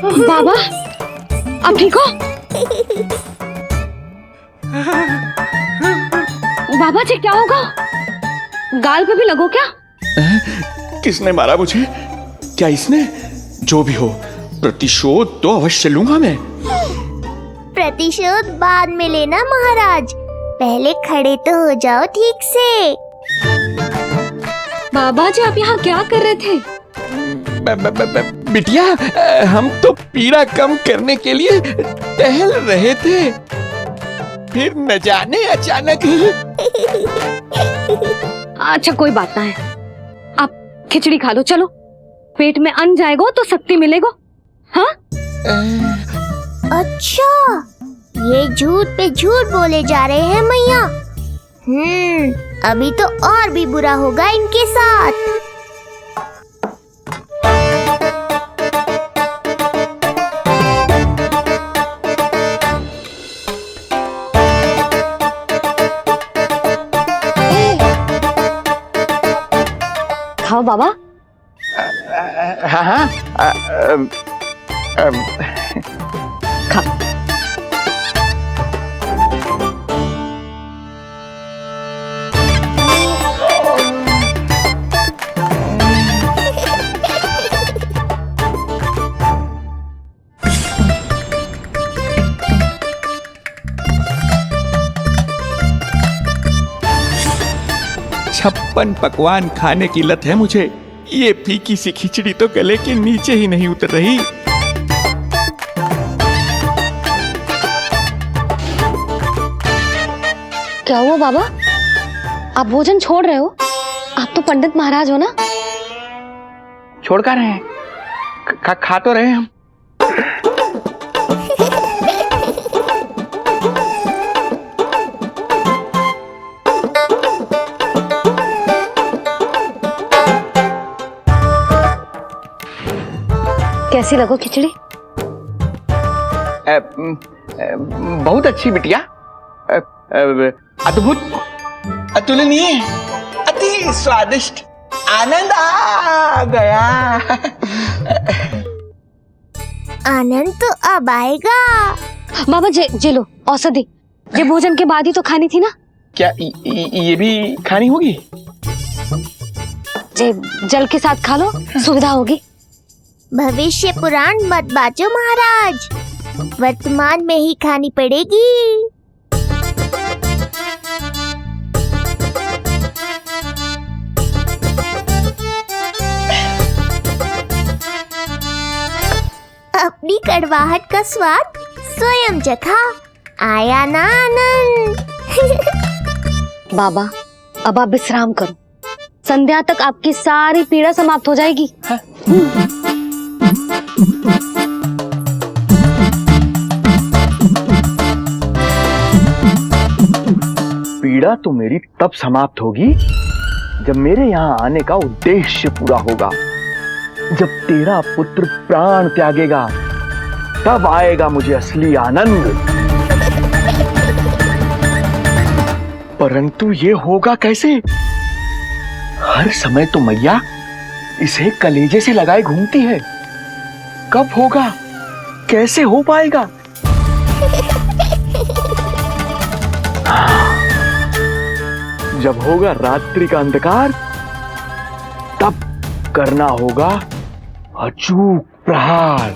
बाबा आप ठीक हो? बाबा जी क्या होगा? गाल पे भी लगो क्या? किसने मारा मुझे? क्या इसने? जो भी हो, प्रतिशोध तो अवश्य लूंगा मैं। प्रतिशोध बाद में लेना महाराज, पहले खड़े तो हो जाओ ठीक से। बाबा जी आप यहाँ क्या कर रहे थे? बिटिया, हम तो पीड़ा कम करने के लिए टहल रहे थे, फिर न जाने अचानक। अच्छा कोई बात ना है, आप खिचड़ी खा लो। चलो, पेट में अन्न जाएगा तो शक्ति मिलेगा। हाँ? अच्छा, ये झूठ पे झूठ बोले जा रहे हैं मैया। अभी तो और भी बुरा होगा इनके साथ। खाओ बाबा। हाँ, खा। छप्पन पकवान खाने की लत है मुझे। ये फीकी सी खिचड़ी तो गले के नीचे ही नहीं उतर रही। क्या हुआ बाबा? आप भोजन छोड़ रहे हो? आप तो पंडित महाराज हो ना? छोड़ कर रहे हैं, खा तो रहे हम। कैसी लगो खिचड़ी? बहुत अच्छी बिटिया, अद्भुत, अतुलनीय, अति स्वादिष्ट, आनंद आ गया। आनंद तो अब आएगा। बाबा जे लो औषधि, ये भोजन के बाद ही तो खानी थी ना? क्या ये भी खानी होगी? जे जल के साथ खा लो, सुविधा होगी। भविष्य पुराण मत बाचो महाराज, वर्तमान में ही खानी पड़ेगी। अपनी कड़वाहट का स्वाद स्वयं चखा, आया ना आनंद। बाबा अब आप विश्राम करो, संध्या तक आपकी सारी पीड़ा समाप्त हो जाएगी। पीड़ा तो मेरी तब समाप्त होगी जब मेरे यहाँ आने का उद्देश्य पूरा होगा। जब तेरा पुत्र प्राण त्यागेगा, तब आएगा मुझे असली आनंद। परंतु ये होगा कैसे? हर समय तो मैया इसे कलेजे से लगाए घूमती है। कब होगा? कैसे हो पाएगा? जब होगा रात्रि का अंधकार, तब करना होगा अचूक प्रहार।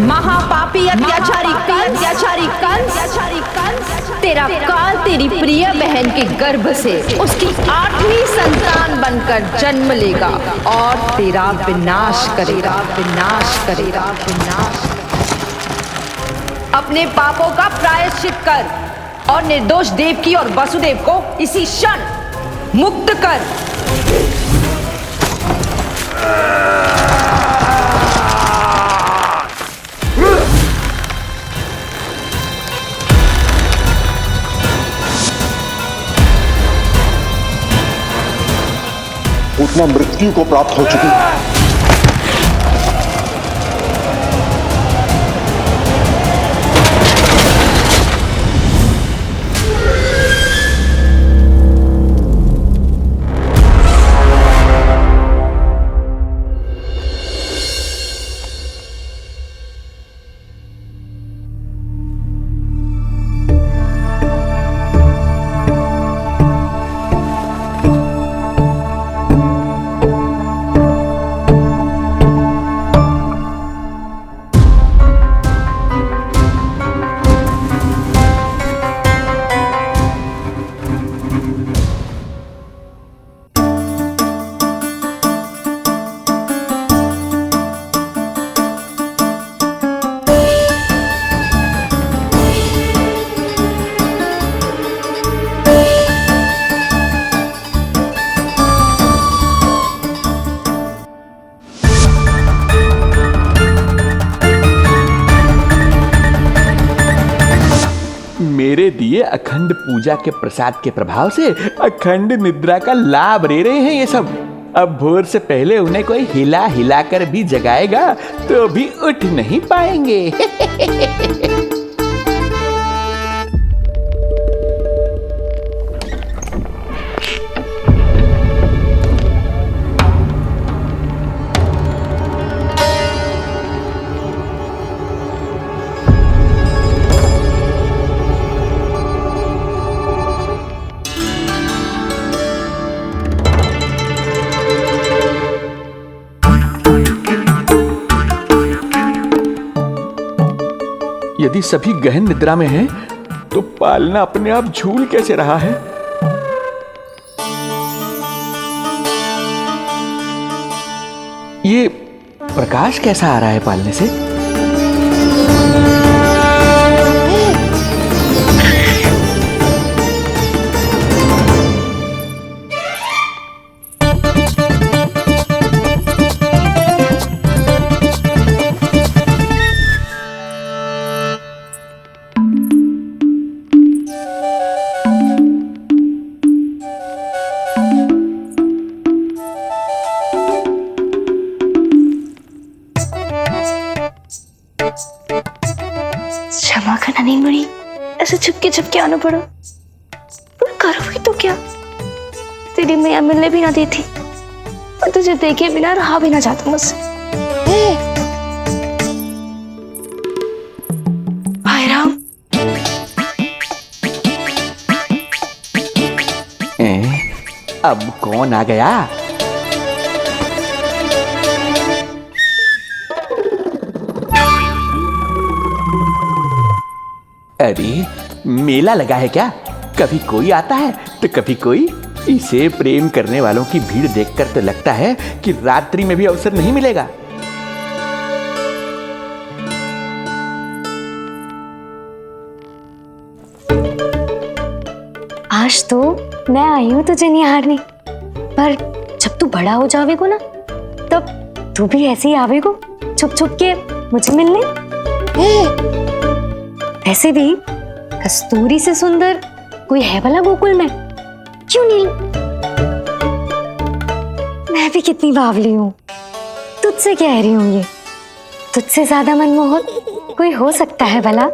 महापापी अत्याचारी कंस, तेरा काल तेरी प्रिय बहन के गर्भ से उसकी 8वीं संतान बनकर जन्म लेगा और तेरा विनाश करेगा। अपने पापों का प्रायश्चित कर और निर्दोष देवकी और वसुदेव को इसी क्षण मुक्त कर। उतना मृत्यु को प्राप्त हो चुकी है। मेरे दिए अखंड पूजा के प्रसाद के प्रभाव से अखंड निद्रा का लाभ ले रहे हैं ये सब। अब भोर से पहले उन्हें कोई हिला हिला कर भी जगाएगा तो भी उठ नहीं पाएंगे। यदि सभी गहन निद्रा में हैं, तो पालना अपने आप झूल कैसे रहा है? ये प्रकाश कैसा आ रहा है पालने से? क्षमा करना नहीं मुड़ी, ऐसे छुपके आना पड़ा। पर करोगी तो क्या? तेरी मैया मिलने भी ना देती और तुझे देखे बिना रहा भी ना जाता मुझसे। भाई राम, अब कौन आ गया? अरे मेला लगा है क्या? कभी कोई आता है तो कभी कोई। इसे प्रेम करने वालों की भीड़ देखकर तो लगता है कि रात्रि में भी अवसर नहीं मिलेगा। आज तो मैं आई हूँ तुझे निहारने, पर जब तू बड़ा हो जावेगो ना, तब तू भी ऐसे ही आवेगो छुप छुप के मुझे मिलने। ऐसे भी कस्तूरी से सुंदर कोई है भला गोकुल में? क्यों नहीं? मैं भी कितनी बावली हूँ, तुझसे कह रही हूँ। ये तुझसे ज्यादा मनमोहक कोई हो सकता है भला?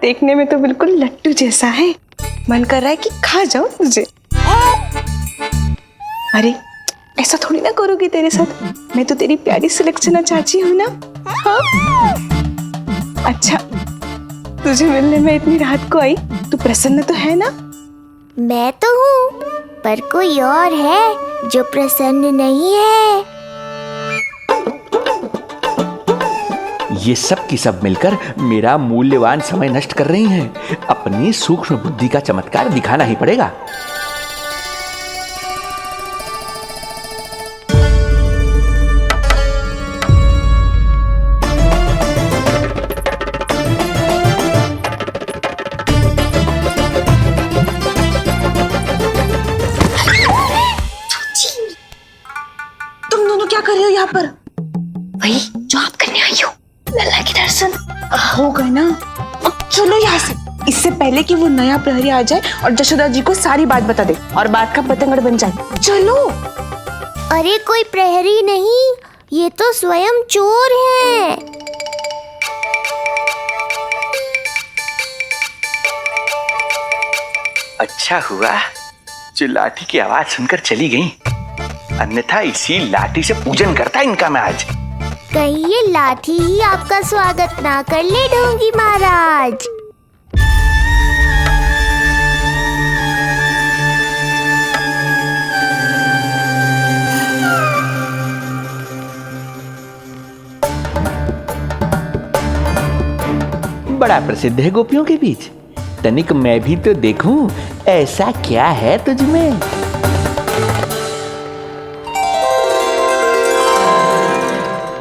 देखने में तो बिल्कुल लट्टू जैसा है, मन कर रहा है कि खा जाऊं तुझे। अरे ऐसा थोड़ी ना करोगी तेरे साथ, मैं तो तेरी प्यारी सुलक्षणा चाची हूं ना। हाँ? अच्छा, तुझे मिलने में इतनी रात को आई, तू प्रसन्न तो है ना? मैं तो हूँ, पर कोई और है जो प्रसन्न नहीं है। ये सब की सब मिलकर मेरा मूल्यवान समय नष्ट कर रही हैं। अपनी सूक्ष्म बुद्धि का चमत्कार दिखाना ही पड़ेगा। तुम दोनों क्या कर रहे हो यहाँ पर? वही जो आप करने आई हो, लल्ला के दर्शन। हो गए ना, अब चलो यहाँ से, इससे पहले कि वो नया प्रहरी आ जाए और जशोदा जी को सारी बात बता दे और बात का पतंगड़ बन जाए। चलो। अरे कोई प्रहरी नहीं, ये तो स्वयं चोर है। अच्छा हुआ जो लाठी की आवाज सुनकर चली गई, अन्यथा इसी लाठी से पूजन करता इनका मैं आज। कहीं ये लाठी ही आपका स्वागत ना कर ले ढोंगी महाराज। बड़ा प्रसिद्ध है गोपियों के बीच। तनिक मैं भी तो देखूं ऐसा क्या है तुझमें।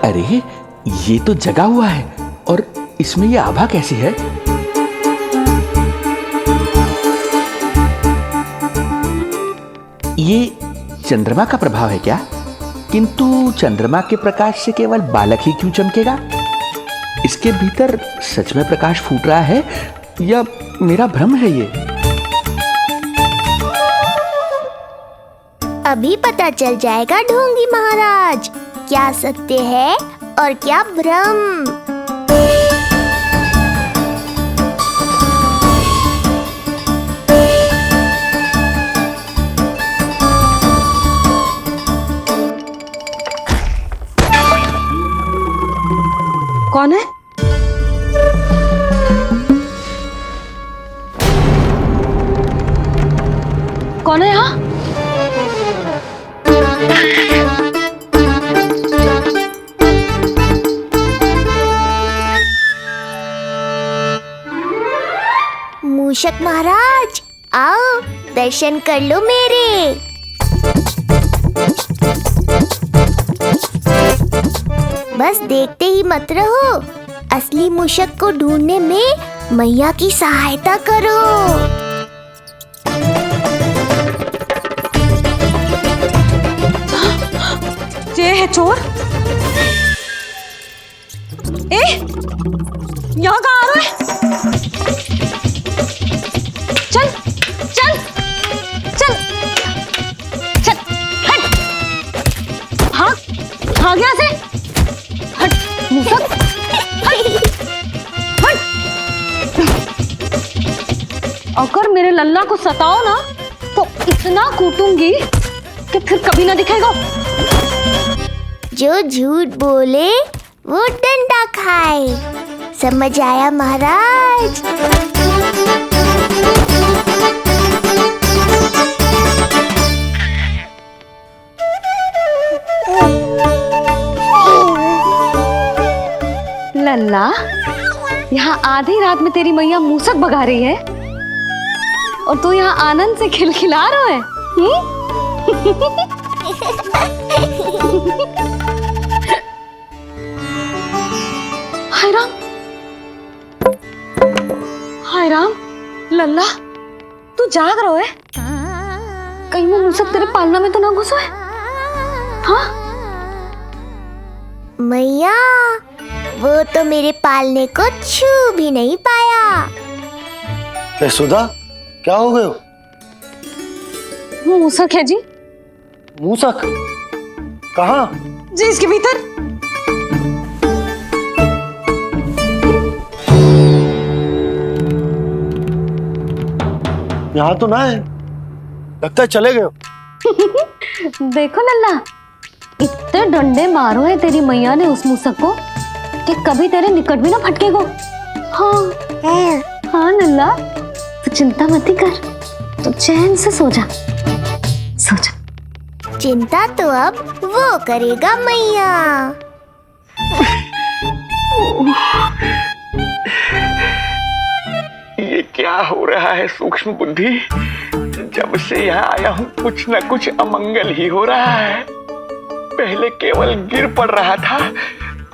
अरे ये तो जगा हुआ है, और इसमें ये आभा कैसी है? ये चंद्रमा का प्रभाव है क्या? किंतु चंद्रमा के प्रकाश से केवल बालक ही क्यों चमकेगा? इसके भीतर सच में प्रकाश फूट रहा है या मेरा भ्रम है ये? अभी पता चल जाएगा ढोंगी महाराज, क्या सत्य है और क्या भ्रम। कौन है? कौन है यहाँ? मूषक महाराज, आओ दर्शन कर लो मेरे। बस देखते ही मत रहो, असली मूषक को ढूंढने में मैया की सहायता करो। ये है चोर। यहाँ कहाँ आ रहा है? चल चल चल चल, हट। हाँ हाँ, यहाँ से हट मूसक, हट हट। अगर मेरे लल्ला को सताओ ना तो इतना कूटूंगी कि फिर कभी ना दिखेगा। जो झूठ बोले वो डंडा खाए, समझ आया महाराज? लल्ला, यहाँ आधी रात में तेरी मैया मूसक भगा रही है और तू यहाँ आनंद से खिलखिला रहा है। हाय राम, हाय राम। लल्ला, तू जाग रहा है? कहीं वो मूसक तेरे पालना में तो ना घुसो है? हाँ मैया, वो तो मेरे पालने को छू भी नहीं पाया। सुधा, क्या हो गए हो? वो मूसक है जी। मूसक? कहाँ? जी इसके भीतर। यहाँ तो ना है, लगता है चले गए हो। देखो लल्ला, इतने डंडे मारो है तेरी मैया ने उस मूसक को कि कभी तेरे निकट भी ना फटकेगो। हाँ हाँ लल्ला, तू चिंता मत कर, तो चैन से सो जा, सो जा। चिंता तो अब वो करेगा मैया। ये क्या हो रहा है सूक्ष्म बुद्धि? जब से यहाँ आया हूँ कुछ न कुछ अमंगल ही हो रहा है। पहले केवल गिर पड़ रहा था,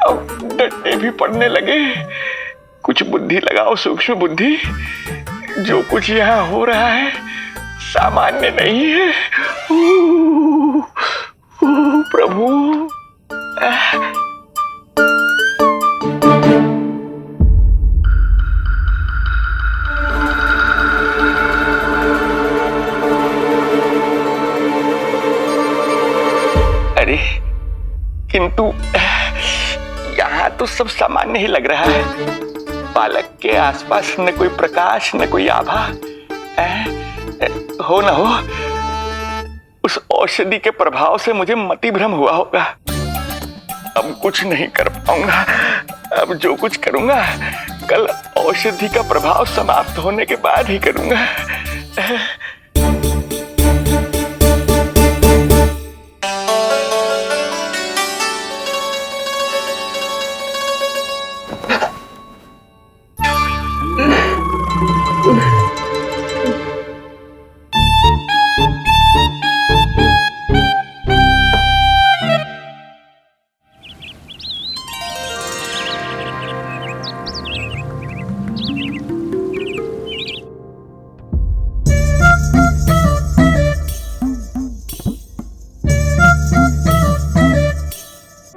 अब डंडे भी पड़ने लगे। कुछ बुद्धि लगाओ सूक्ष्म बुद्धि, जो कुछ यहाँ हो रहा है सामान्य नहीं है। प्रभु, अरे किंतु यहाँ तो सब सामान्य ही लग रहा है। बालक के आसपास न कोई प्रकाश न कोई आभा। हो न हो उस औषधि के प्रभाव से मुझे मति भ्रम हुआ होगा। अब कुछ नहीं कर पाऊंगा। अब जो कुछ करूंगा कल औषधि का प्रभाव समाप्त होने के बाद ही करूंगा।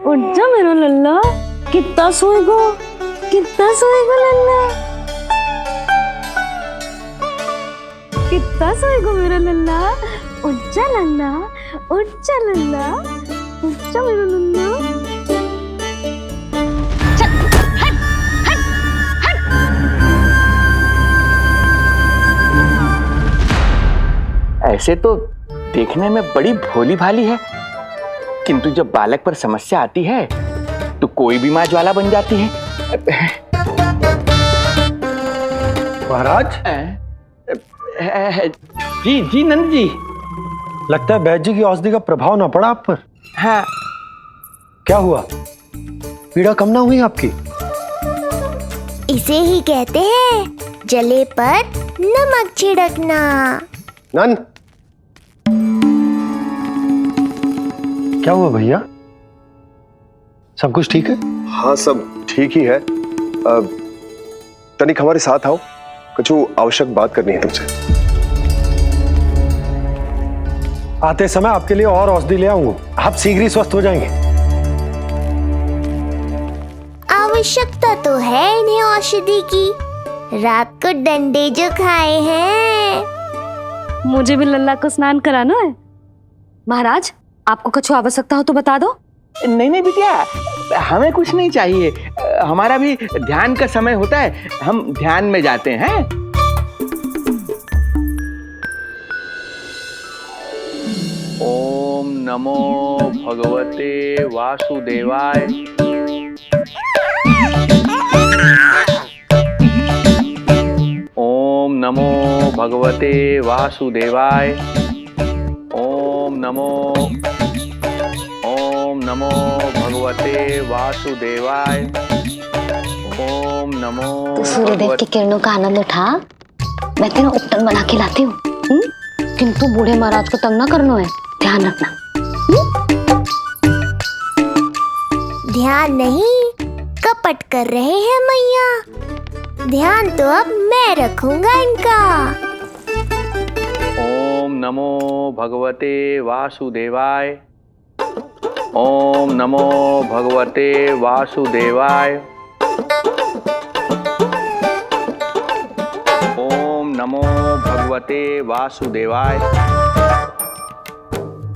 उठ जा मेरा लल्ला, कितना सोएगो, कितना सोएगो लल्ला, कितना सोएगो मेरा लल्ला। उठ जा लल्ला, उठ जा लल्ला, उठ जा मेरा लल्ला। चल, हट, हट, हट। ऐसे तो देखने में बड़ी भोली भाली है, किंतु जब बालक पर समस्या आती है तो कोई भी माँ ज्वाला बन जाती है। महाराज, जी जी नंद जी। लगता है बैद जी की औषधि का प्रभाव ना पड़ा आप पर। हाँ। क्या हुआ? पीड़ा कम ना हुई आपकी? इसे ही कहते हैं जले पर नमक छिड़कना। नंद, क्या हुआ भैया? सब कुछ ठीक है? हाँ सब ठीक ही है। तनिक हमारे साथ आओ, कुछ आवश्यक बात करनी है तुमसे। आते समय आपके लिए और औषधि ले आऊंगा, आप शीघ्र ही स्वस्थ हो जाएंगे। आवश्यकता तो है इन्हें औषधि की। रात को डंडे जो खाए हैं। मुझे भी लल्ला को स्नान कराना है। महाराज, आपको कुछ आवश्यकता हो तो बता दो। नहीं नहीं बिटिया, हमें कुछ नहीं चाहिए। हमारा भी ध्यान का समय होता है, हम ध्यान में जाते हैं। ओम नमो भगवते वासुदेवाय। ओम नमो भगवते वासुदेवाय। ओम नमो भगवते वासुदेवाय। ओम नमो। तो सूर्यदेव की किरणों का आनंद उठा, मैं तेरा उपटन बना के लाती हूँ। किंतु बूढ़े महाराज को तंग ना करना है, ध्यान रखना। ध्यान नहीं, कपट कर रहे हैं मैया। ध्यान तो अब मैं रखूंगा इनका। ओम नमो भगवते वासुदेवाय। ओम नमो भगवते वासुदेवाय। ओम नमो भगवते वासुदेवाय।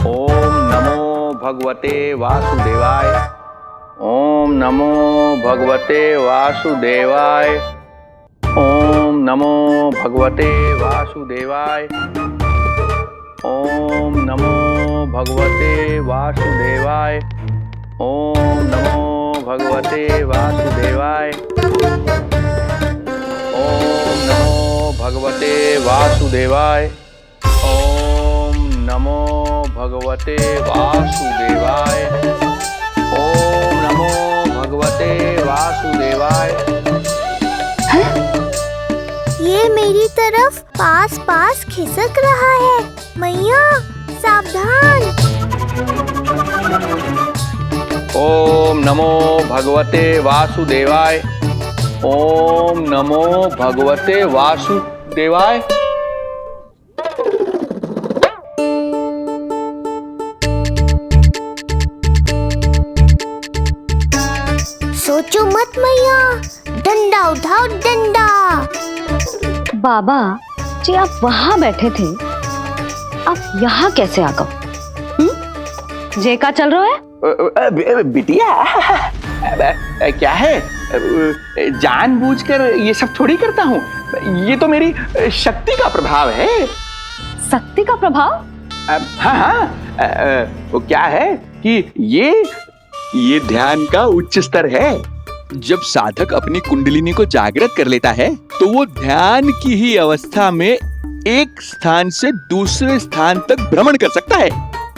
ओम नमो भगवते वासुदेवाय। ओम नमो भगवते वासुदेवाय। ओम नमो भगवते वासुदेवाय। ओम नमो भगवते वासुदेवाय। ओम नमो भगवते वासुदेवाय। ओम नमो भगवते वासुदेवाय। नमो भगवते वासुदेवाय। ओम नमो भगवते वासुदेवाय। ये मेरी तरफ पास पास खिसक रहा है। मैया सावधान। ओम नमो भगवते वासुदेवाय। ओम नमो भगवते वासुदेवाय। सोचो मत मैया, डंडा उठाओ डंडा। बाबा जी आप वहां बैठे थे, आप यहाँ कैसे आ गए? जे का चल रहा है? बिटिया क्या है, जानबूझकर ये सब थोड़ी करता हूँ। ये तो मेरी शक्ति का प्रभाव है। शक्ति का प्रभाव? हाँ हाँ, वो क्या है कि ये ध्यान का उच्च स्तर है। जब साधक अपनी कुंडलिनी को जागृत कर लेता है तो वो ध्यान की ही अवस्था में एक स्थान से दूसरे स्थान तक भ्रमण कर सकता है।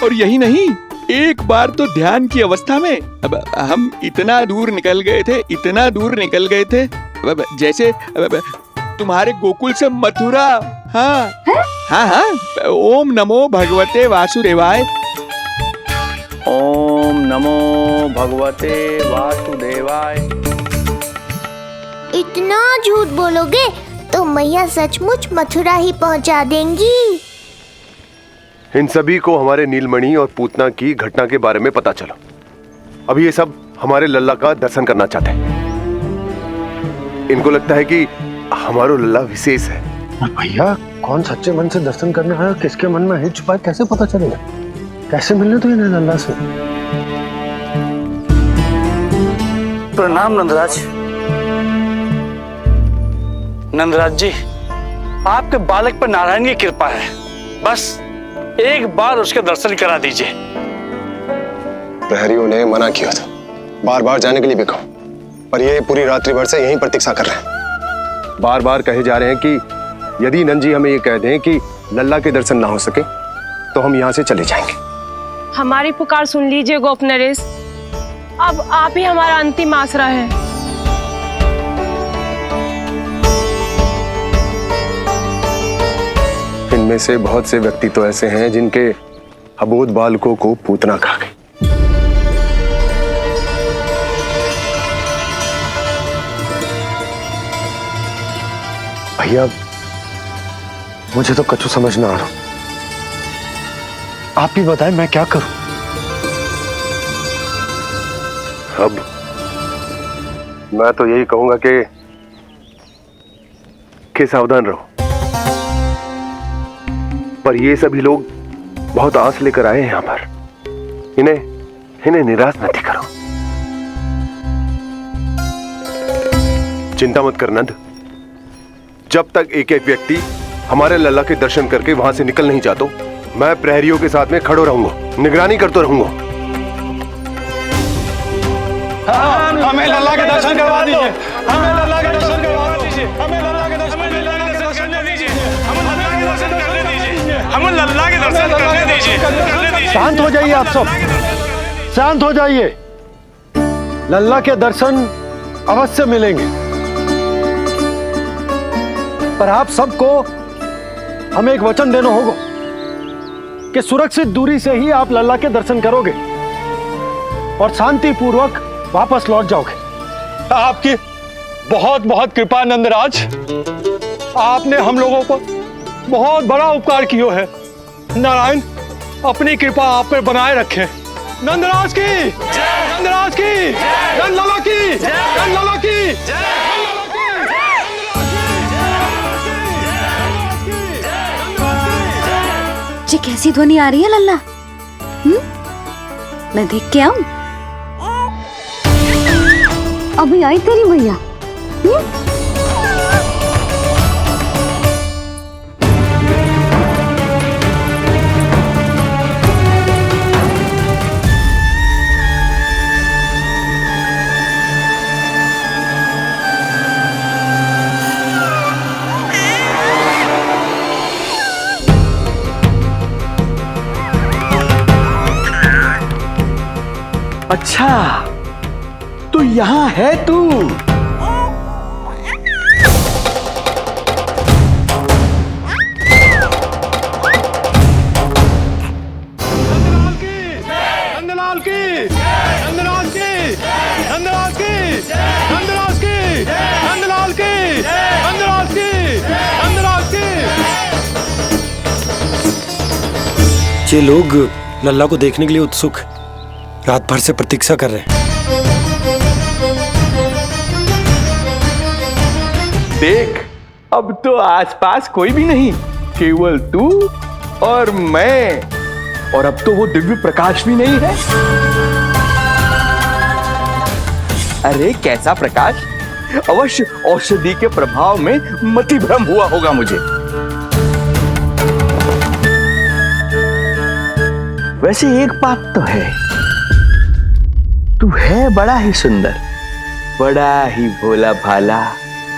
और यही नहीं, एक बार तो ध्यान की अवस्था में अब हम इतना दूर निकल गए थे जैसे तुम्हारे गोकुल से मथुरा। हाँ हाँ हाँ। ओम नमो भगवते वासुदेवाय। ओम नमो भगवते वासुदेवाय। इतना झूठ बोलोगे तो मैया सचमुच मथुरा ही पहुंचा देंगी। इन सभी को हमारे नीलमणि और पूतना की घटना के बारे में पता चला। अभी ये सब हमारे लल्ला का दर्शन करना चाहते हैं। इनको लगता है कि हमारा लल्ला विशेष है। भैया कौन सच्चे मन से दर्शन करने आया, किसके मन में हित छुपा है, कैसे पता चलेगा? कैसे मिलने तो इन्हें लल्ला से? प्रणाम नंदराज। नंदराज जी, आपके बालक पर नारायण की कृपा है। बस एक बार उसके दर्शन करा दीजिए। प्रहरियों ने मना किया था, बार बार जाने के लिए भी कहा, पर ये पूरी रात्रि भर से यहीं प्रतीक्षा कर रहे हैं। बार बार कहे जा रहे हैं कि यदि नंद जी हमें ये कह दें कि लल्ला के दर्शन ना हो सके तो हम यहाँ से चले जाएंगे। हमारी पुकार सुन लीजिए गोप नरेश, अब आप ही हमारा अंतिम आसरा है। इनमें से बहुत से व्यक्ति तो ऐसे हैं जिनके अबोध बालकों को पूतना खा गई। भैया मुझे तो कछु समझ ना आ रहा। आप ही बताएं मैं क्या करूं? अब मैं तो यही कहूंगा कि सावधान रहो। पर ये सभी लोग बहुत आस लेकर आए हैं यहाँ पर। इन्हें निराश मत करो। चिंता मत कर नंद, जब तक एक एक व्यक्ति हमारे लल्ला के दर्शन करके वहां से निकल नहीं जाता, मैं प्रहरियों के साथ में खड़ो रहूंगा, निगरानी करते रहूंगा। हमें लल्ला के दर्शन करवा दीजिए, हमें लल्ला के दर्शन करवा दीजिए, हमें लल्ला के दर्शन करने दीजिए, हमें लल्ला के दर्शन करने दीजिए, हमें लल्ला के दर्शन करने दीजिए। शांत हो जाइए आप सब, शांत हो जाइए। लल्ला के दर्शन अवश्य मिलेंगे, पर आप सबको हमें एक वचन देना होगा कि सुरक्षित दूरी से ही आप लल्ला के दर्शन करोगे और शांति पूर्वक वापस लौट जाओगे। आपकी बहुत बहुत कृपा नंदराज, आपने हम लोगों को बहुत बड़ा उपकार किया है। नारायण अपनी कृपा आप पर बनाए रखे। नंदराज की, नंदराज की, नंदलाला की, नंदलाला की, जी कैसी ध्वनि आ रही है लल्ला? मैं देख के आऊं? अभी आई तेरी मैया। अच्छा, तो यहाँ है तू। नंदलाल की, नंदलाल की, नंदलाल की, नंदलाल की, नंदलाल की, नंदलाल की, नंदलाल की। ये लोग लल्ला को देखने के लिए उत्सुक रात भर से प्रतीक्षा कर रहे हैं। देख, अब तो आसपास कोई भी नहीं, केवल तू और मैं। और अब तो वो दिव्य प्रकाश भी नहीं है। अरे कैसा प्रकाश? अवश्य औषधि के प्रभाव में मतिभ्रम हुआ होगा मुझे। वैसे एक बात तो है, तू है बड़ा ही सुंदर, बड़ा ही भोला भाला,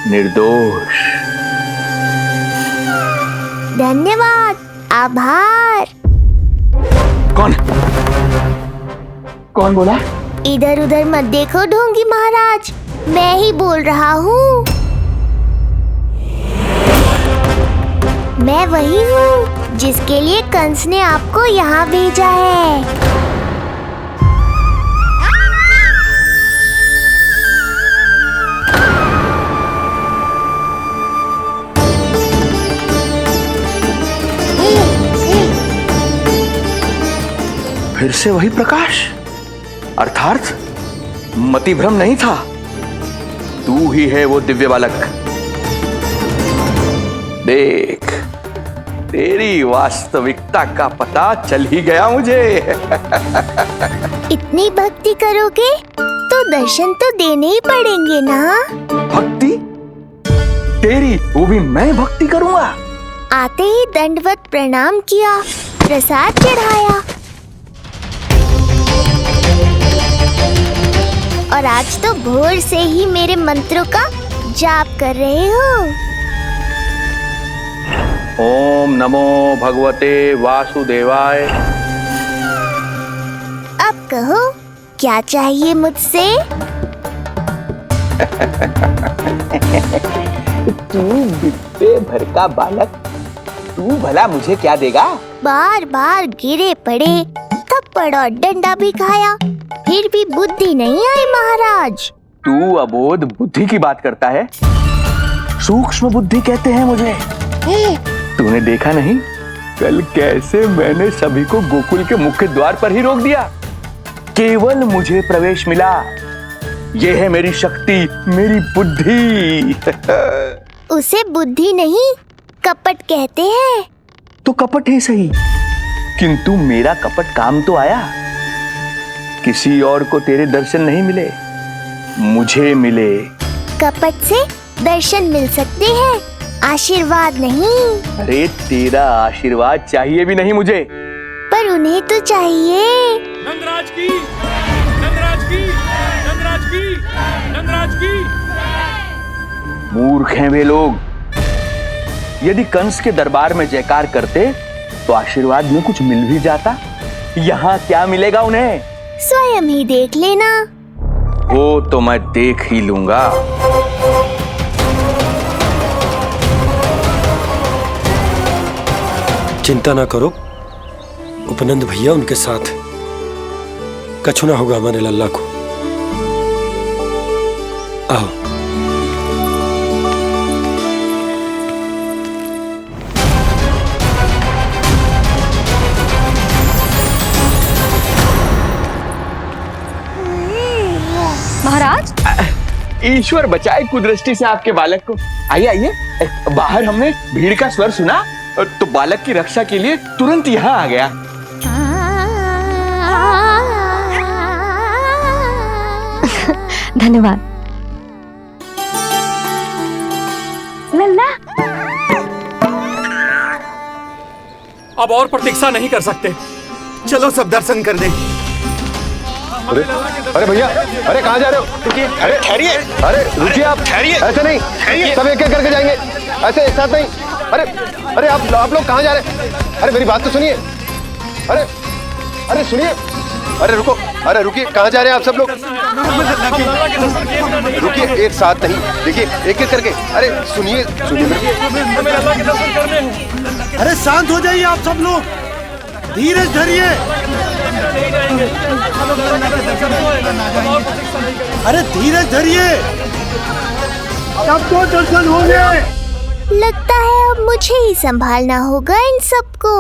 निर्दोष। धन्यवाद, आभार। कौन कौन बोला? इधर उधर मत देखो ढोंगी महाराज, मैं ही बोल रहा हूँ। मैं वही हूँ जिसके लिए कंस ने आपको यहाँ भेजा है। फिर से वही प्रकाश, अर्थात मतिभ्रम नहीं था। तू ही है वो दिव्य बालक। देख, तेरी वास्तविकता का पता चल ही गया मुझे। इतनी भक्ति करोगे तो दर्शन तो देने ही पड़ेंगे ना। भक्ति? तेरी? वो भी मैं भक्ति करूंगा? आते ही दंडवत प्रणाम किया, प्रसाद चढ़ाया। और आज तो भोर से ही मेरे मंत्रों का जाप कर रहे हो। ओम नमो भगवते वासुदेवाय। अब कहो, क्या चाहिए मुझसे? तू विद्या भर का बालक, तू भला मुझे क्या देगा? बार बार गिरे पड़े, थप्पड़ और डंडा भी खाया, फिर भी बुद्धि नहीं आई महाराज। तू अबोध बुद्धि की बात करता है? सूक्ष्म बुद्धि कहते हैं मुझे। तूने देखा नहीं कल कैसे मैंने सभी को गोकुल के मुख्य द्वार पर ही रोक दिया? केवल मुझे प्रवेश मिला। यह है मेरी शक्ति, मेरी बुद्धि। उसे बुद्धि नहीं, कपट कहते हैं। तो कपट ही सही, किंतु मेरा कपट काम तो आया। किसी और को तेरे दर्शन नहीं मिले, मुझे मिले। कपट से दर्शन मिल सकते हैं, आशीर्वाद नहीं। अरे तेरा आशीर्वाद चाहिए भी नहीं मुझे। पर उन्हें तो चाहिए। नंदराज की, नंदराज की, नंदराज की, नंदराज की। मूर्ख हैं वे लोग। यदि कंस के दरबार में जयकार करते तो आशीर्वाद में कुछ मिल भी जाता। यहाँ क्या मिलेगा उन्हें? स्वयं ही देख लेना। वो तो मैं देख ही लूंगा। चिंता ना करो, उपनंद भैया उनके साथ, कछु ना होगा हमारे लल्ला को। आओ। महाराज, ईश्वर बचाए कुदृष्टि से आपके बालक को। आइए आइए, बाहर हमने भीड़ का स्वर सुना तो बालक की रक्षा के लिए तुरंत यहाँ आ गया। धन्यवाद। लल्ला, अब और प्रतीक्षा नहीं कर सकते, चलो सब दर्शन कर दें। अरे भैया, अरे कहाँ जा रहे हो? अरे ठहरिए, अरे रुकिए आप, ठहरिए। ऐसे नहीं, सब एक एक करके जाएंगे, ऐसे एक साथ नहीं। अरे अरे आप लोग कहाँ जा रहे हैं? अरे मेरी बात तो सुनिए। अरे सुनिए, अरे रुको। अरे रुकिए, कहाँ जा रहे हैं आप सब लोग? रुकिए, एक साथ नहीं, देखिए एक एक करके। अरे सुनिए सुनिए अरे शांत हो जाइए आप सब लोग, धीरज धरिए। अरे धीरज धरिए, सबको दर्शन होंगे। लगता है अब मुझे ही संभालना होगा इन सबको।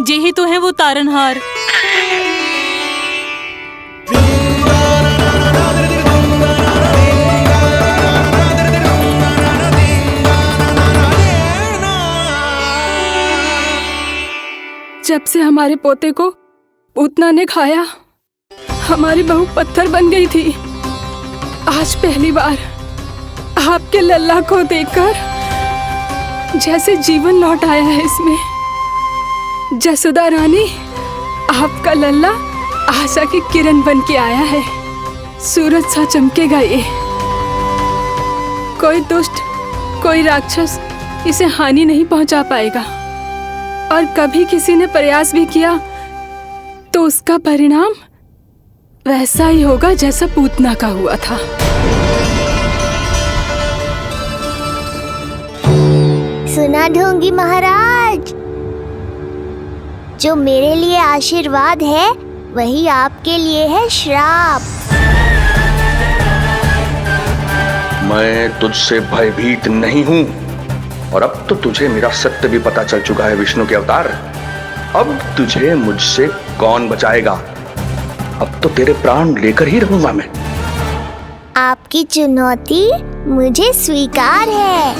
जे ही तो है वो तारनहार। जब से हमारे पोते को पूतना ने खाया, हमारी बहू पत्थर बन गई थी। आज पहली बार आपके लल्ला को देखकर जैसे जीवन लौट आया है इसमें। जसोदा रानी, आपका लल्ला आशा की किरण बन के आया है। सूरज सा चमकेगा ये। कोई दुष्ट, कोई राक्षस इसे हानि नहीं पहुंचा पाएगा। और कभी किसी ने प्रयास भी किया तो उसका परिणाम वैसा ही होगा जैसा पूतना का हुआ था। सुना ढोंगी महाराज, जो मेरे लिए आशीर्वाद है वही आपके लिए है श्राप। मैं तुझसे भयभीत नहीं हूं, और अब तो तुझे मेरा सत्य भी पता चल चुका है विष्णु के अवतार। अब तुझे मुझसे कौन बचाएगा? अब तो तेरे प्राण लेकर ही रहूंगा मैं। आपकी चुनौती मुझे स्वीकार है।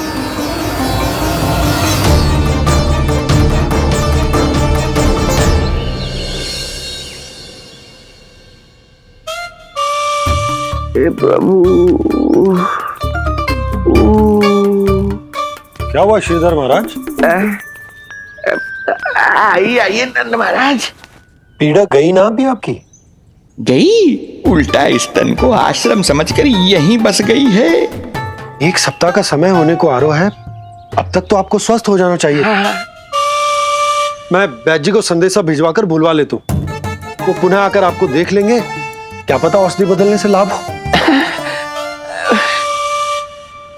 हे प्रभु, क्या हुआ श्रीधर महाराज? आइए नंद महाराज। पीड़ा गई ना अभी आपकी? गई, उल्टा स्तन को आश्रम समझकर यहीं बस गई है। 1 सप्ताह का समय होने को आ रहा है, अब तक तो आपको स्वस्थ हो जाना चाहिए। मैं वैद्य जी को संदेशा भिजवाकर बुलवा लेता हूं। वो पुनः आकर आपको देख लेंगे, क्या पता औषधि बदलने से लाभ हो।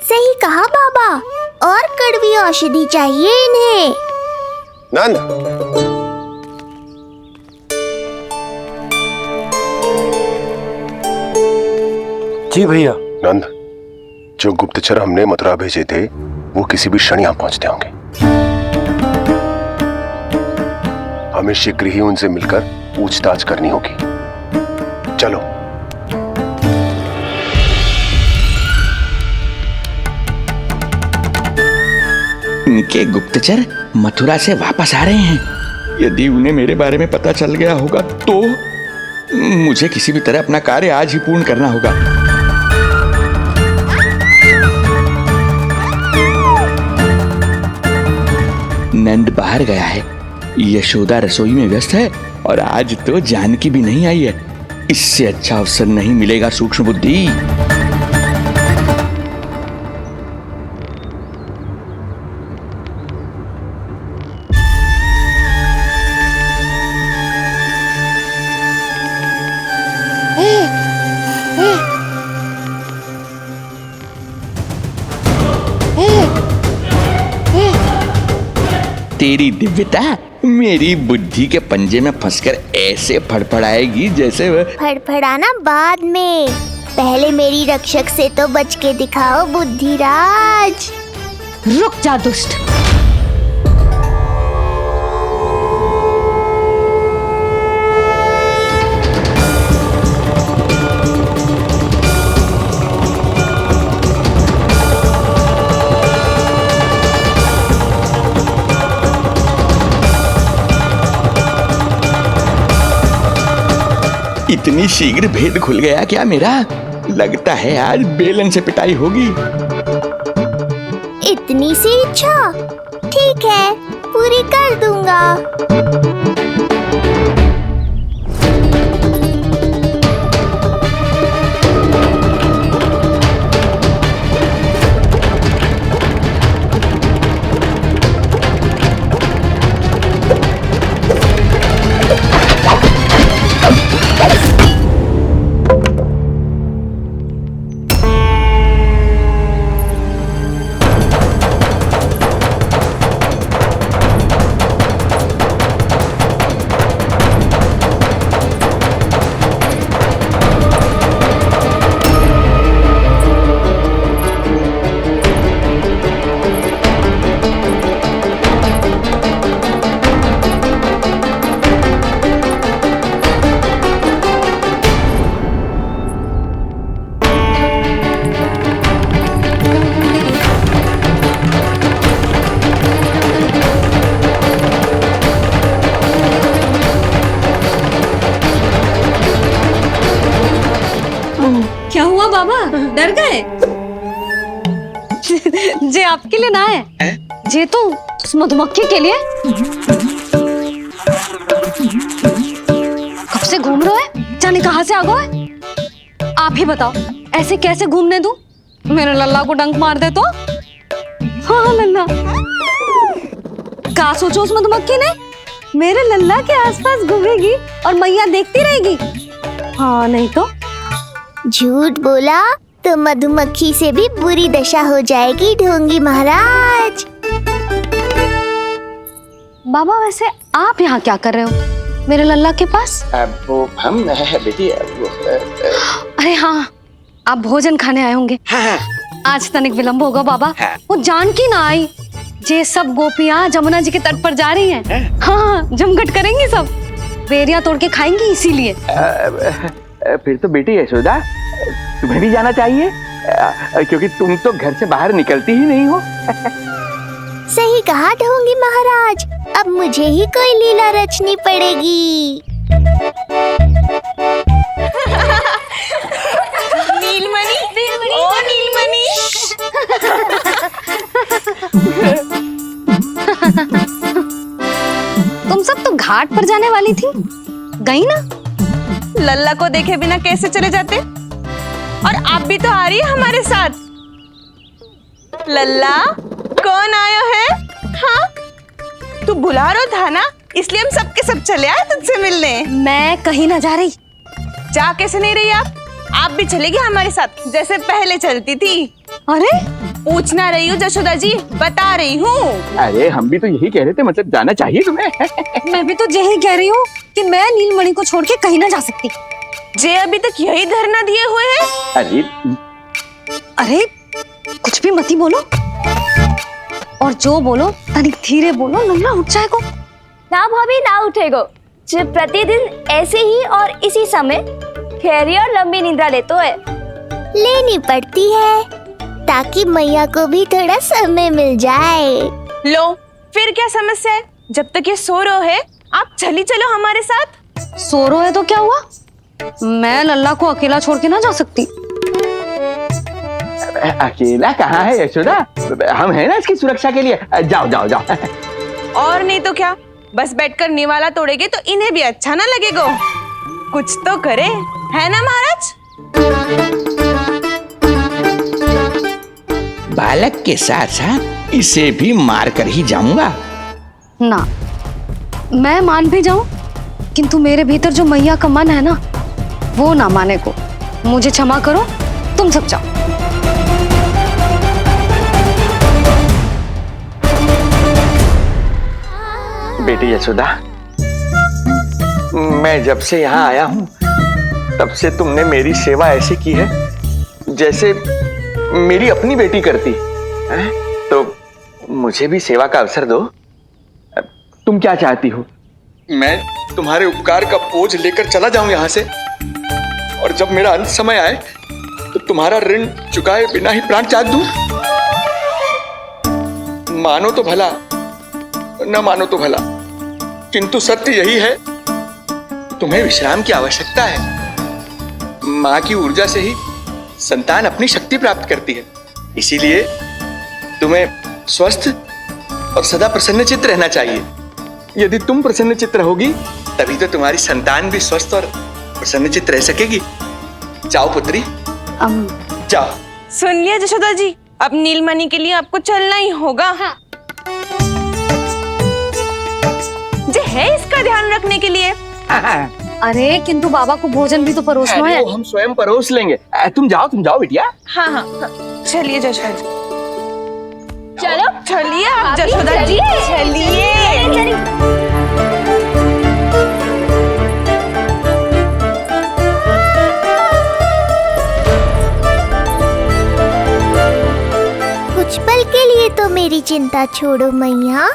सही कहा बाबा, और कड़वी औषधि चाहिए इन्हें। नंद, जी भैया। नंद, जो गुप्तचर हमने मथुरा भेजे थे वो किसी भी क्षण यहां पहुंचते होंगे। हमें शीघ्र ही उनसे मिलकर पूछताछ करनी होगी। चलो। उनके गुप्तचर मथुरा से वापस आ रहे हैं। यदि उन्हें मेरे बारे में पता चल गया होगा तो मुझे किसी भी तरह अपना कार्य आज ही पूर्ण करना होगा। नंद बाहर गया है, यशोदा रसोई में व्यस्त है, और आज तो जानकी भी नहीं आई है। इससे अच्छा अवसर नहीं मिलेगा सूक्ष्म बुद्धि। तेरी दिव्यता मेरी बुद्धि के पंजे में फंसकर ऐसे फड़फड़ाएगी जैसे वह। फड़फड़ाना बाद में, पहले मेरी रक्षक से तो बच के दिखाओ बुद्धिराज। रुक जा दुष्ट। इतनी शीघ्र भेद खुल गया क्या मेरा? लगता है आज बेलन से पिटाई होगी। इतनी सी इच्छा? ठीक है, पूरी कर दूंगा। क्या हुआ बाबा, डर गए? जे आपके लिए ना है, जे तो उस मधुमक्खी के लिए। कब से घूम रहे हैं, जाने कहां से आ गए? आप ही बताओ, ऐसे कैसे घूमने दूं? मेरे लल्ला को डंक मार दे तो? हाँ लल्ला, क्या सोचो उस मधुमक्खी ने? मेरे लल्ला के आसपास घूमेगी और मैया देखती रहेगी। हाँ नहीं तो? झूठ बोला तो मधुमक्खी से भी बुरी दशा हो जाएगी ढोंगी महाराज। बाबा वैसे आप यहाँ क्या कर रहे हो मेरे लल्ला के पास? वो हम बेटी अरे हाँ, आप भोजन खाने आए होंगे। हाँ। आज तनिक विलंब होगा बाबा। हाँ। वो जानकी ना आई, जे सब गोपियाँ जमुना जी के तट पर जा रही हैं। हाँ, जमघट करेंगी सब, बेरिया तोड़ के खाएंगी इसीलिए। फिर तो बेटी यशोदा, तुम्हें भी जाना चाहिए, क्योंकि तुम तो घर से बाहर निकलती ही नहीं हो। सही कहा ढोंगी महाराज, अब मुझे ही कोई लीला रचनी पड़ेगी। नीलमणि, ओ नीलमणि। तुम सब तो घाट पर जाने वाली थी, गई ना? लल्ला को देखे बिना कैसे चले जाते? और आप भी तो आ रही है हमारे साथ। लल्ला, कौन आयो है? हाँ, तू बुला रहा था ना, इसलिए हम सब के सब चले आए तुझसे मिलने। मैं कहीं ना जा रही। जा कैसे नहीं रही आप भी चलेगी हमारे साथ, जैसे पहले चलती थी। अरे पूछना रही हूँ जशोदा जी, बता रही हूँ। अरे हम भी तो यही कह रहे थे, मतलब जाना चाहिए तुम्हें। मैं भी तो यही कह रही हूँ कि मैं नीलमणि को छोड़ के कहीं ना जा सकती। जे अभी तक यही धरना दिए हुए हैं। अरे कुछ भी मती बोलो, और जो बोलो तनिक धीरे बोलो, लल्ला उठ जाएगो। ना भाभी ना उठेगो, जो प्रतिदिन ऐसे ही और इसी समय गहरी और लंबी निद्रा लेते है। लेनी पड़ती है ताकि मैया को भी थोड़ा समय मिल जाए। लो, फिर क्या समस्या है? जब तक ये सो रहे है, आप चली चलो हमारे साथ। सो रहे है तो क्या हुआ? मैं लल्ला को अकेला छोड़ के ना जा सकती। अकेला कहाँ है यशोदा, हम हैं ना इसकी सुरक्षा के लिए। जाओ जाओ जाओ। और नहीं तो क्या, बस बैठकर निवाला तोड़ेगे तो इन्हें भी अच्छा ना लगेगा। कुछ तो करे, है ना महाराज? बालक के साथ साथ इसे भी मार कर ही जाऊंगा। ना, मैं मान भी जाऊं, किंतु मेरे भीतर जो मैया का मन है ना, वो ना माने को। मुझे क्षमा करो, तुम सब जाओ। बेटी यशोदा, मैं जब से यहाँ आया हूँ तब से तुमने मेरी सेवा ऐसे की है जैसे मेरी अपनी बेटी करती है। तो मुझे भी सेवा का अवसर दो। तुम क्या चाहती हो? मैं तुम्हारे उपकार का बोझ लेकर चला जाऊं यहाँ से, और जब मेरा अंत समय आए तो तुम्हारा ऋण चुकाए बिना ही प्राण त्याग दूं? मानो तो भला, न मानो तो भला, किंतु सत्य यही है, तुम्हें विश्राम की आवश्यकता है। माँ की ऊर्जा से ही संतान अपनी शक्ति प्राप्त करती है, इसीलिए तुम्हें स्वस्थ और सदा प्रसन्नचित्त रहना चाहिए। यदि तुम प्रसन्नचित्त रहोगी तभी तो तुम्हारी संतान भी स्वस्थ और प्रसन्नचित्त रह सकेगी। जाओ पुत्री, जाओ। सुन लिया जशोदा जी, अब नीलमणि के लिए आपको चलना ही होगा। हाँ। जो है इसका ध्यान रखने के लिए। अरे किंतु बाबा को भोजन भी तो परोसना है। वो हम स्वयं परोस लेंगे। तुम जाओ बिटिया। हाँ हाँ, चलिए जशोदा जी। चलो चलिए आप जशोदा जी, चलिए। कुछ पल के लिए तो मेरी चिंता छोड़ो मैया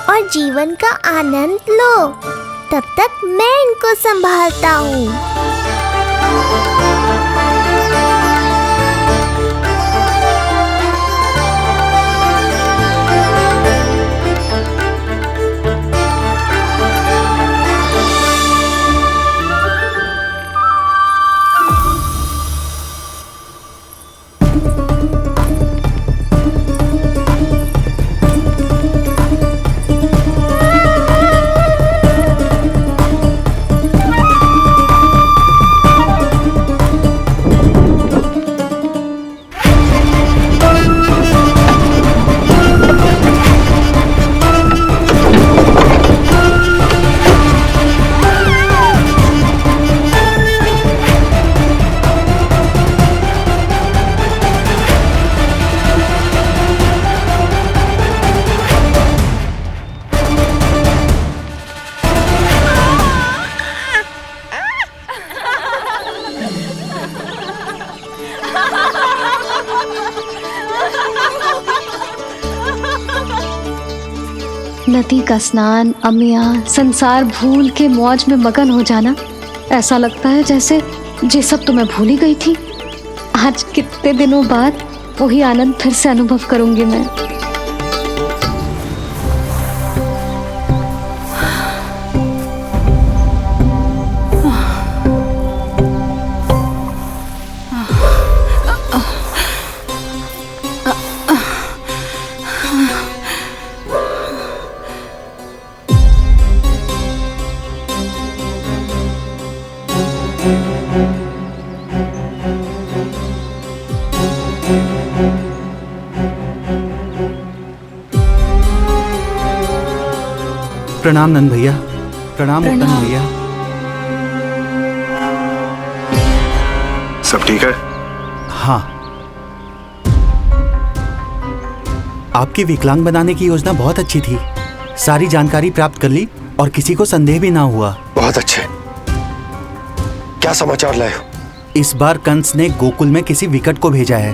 और जीवन का आनंद लो। तब तक मैं इनको संभालता हूँ। नदी का स्नान, अमिया, संसार भूल के मौज में मगन हो जाना, ऐसा लगता है जैसे ये सब तो मैं भूल ही गई थी। आज कितने दिनों बाद वही आनंद फिर से अनुभव करूंगी मैं। प्रणाम नंद भैया। प्रणाम उत्तम भैया। सब ठीक है? हाँ। आपकी विकलांग बनाने की योजना बहुत अच्छी थी। सारी जानकारी प्राप्त कर ली और किसी को संदेह भी ना हुआ। बहुत अच्छे। क्या समाचार लाए हो? इस बार कंस ने गोकुल में किसी विकट को भेजा है,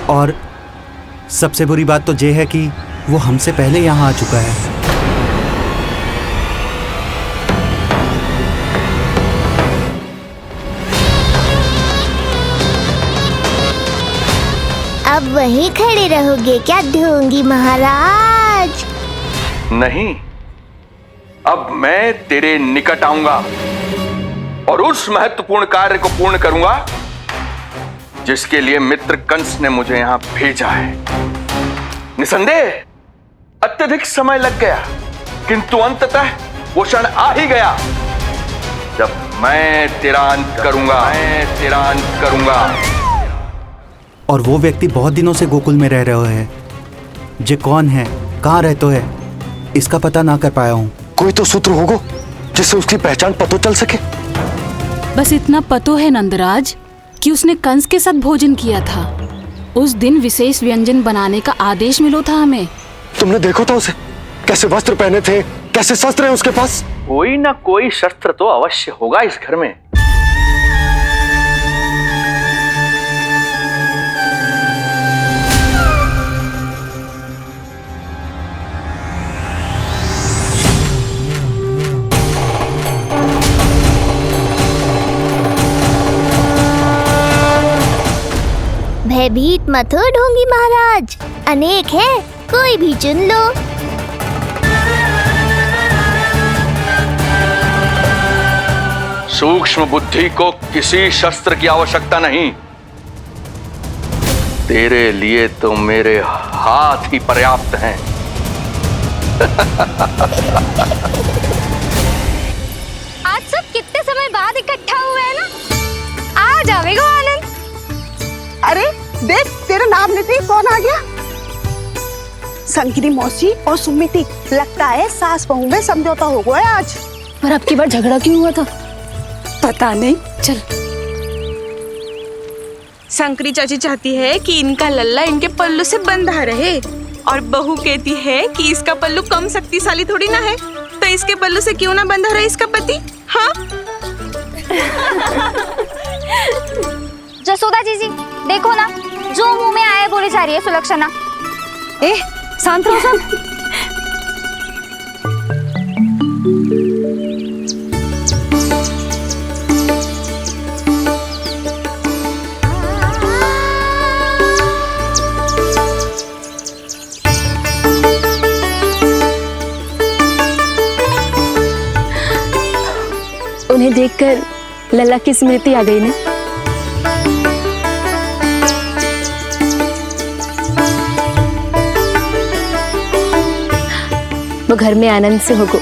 और सबसे बुरी बात तो ये है कि वो हमसे पहले यहाँ आ चुका है। अब वहीं खड़े रहोगे क्या ढोंगी महाराज? नहीं, अब मैं तेरे निकट आऊंगा और उस महत्वपूर्ण कार्य को पूर्ण करूंगा जिसके लिए मित्र कंस ने मुझे यहां भेजा है। निसंदेह अत्यधिक समय लग गया, किंतु अंततः वो क्षण आ ही गया जब मैं तेरा अंत करूंगा। और वो व्यक्ति बहुत दिनों से गोकुल में रह रहे हैं। जे कौन है, कहाँ रहते है, इसका पता ना कर पाया हूँ। कोई तो सूत्र होगा जिससे उसकी पहचान पता चल सके। बस इतना पतो है नंदराज कि उसने कंस के साथ भोजन किया था। उस दिन विशेष व्यंजन बनाने का आदेश मिलो था हमें। तुमने देखो था उसे, कैसे वस्त्र पहने थे, कैसे शस्त्र हैं उसके पास? कोई ना कोई शस्त्र तो अवश्य होगा इस घर में। भयभीत मत हो ढोंगी महाराज, अनेक है, कोई भी चुन लो। सूक्ष्म बुद्धि को किसी शस्त्र की आवश्यकता नहीं। तेरे लिए तो मेरे हाथ ही पर्याप्त हैं। आज सब कितने समय बाद इकट्ठा हुए हैं ना, आ जाएगा आनंद। अरे देख, तेरा नाम लेते ही कौन आ गया? संगीनी मौसी और सुमिति, लगता है सास बहू में समझौता हो गया आज। पर अब की बार झगड़ा क्यों हुआ था? पता नहीं। चल। शंकरी चाची चाहती है कि इनका लल्ला इनके पल्लू से बंधा रहे, और बहू कहती है कि इसका पल्लू कम शक्तिशाली थोड़ी ना है, तो इसके पल्लू से क्यों ना बंधा रहे इसका पति। हाँ जसोदा जीजी देखो ना, जो मुंह में आए बोली जा रही है सुलक्षणा। ए शांत रहो सब। उन्हें देखकर लल्ला की स्मृति आ गई ना। वो घर में आनंद से होगो।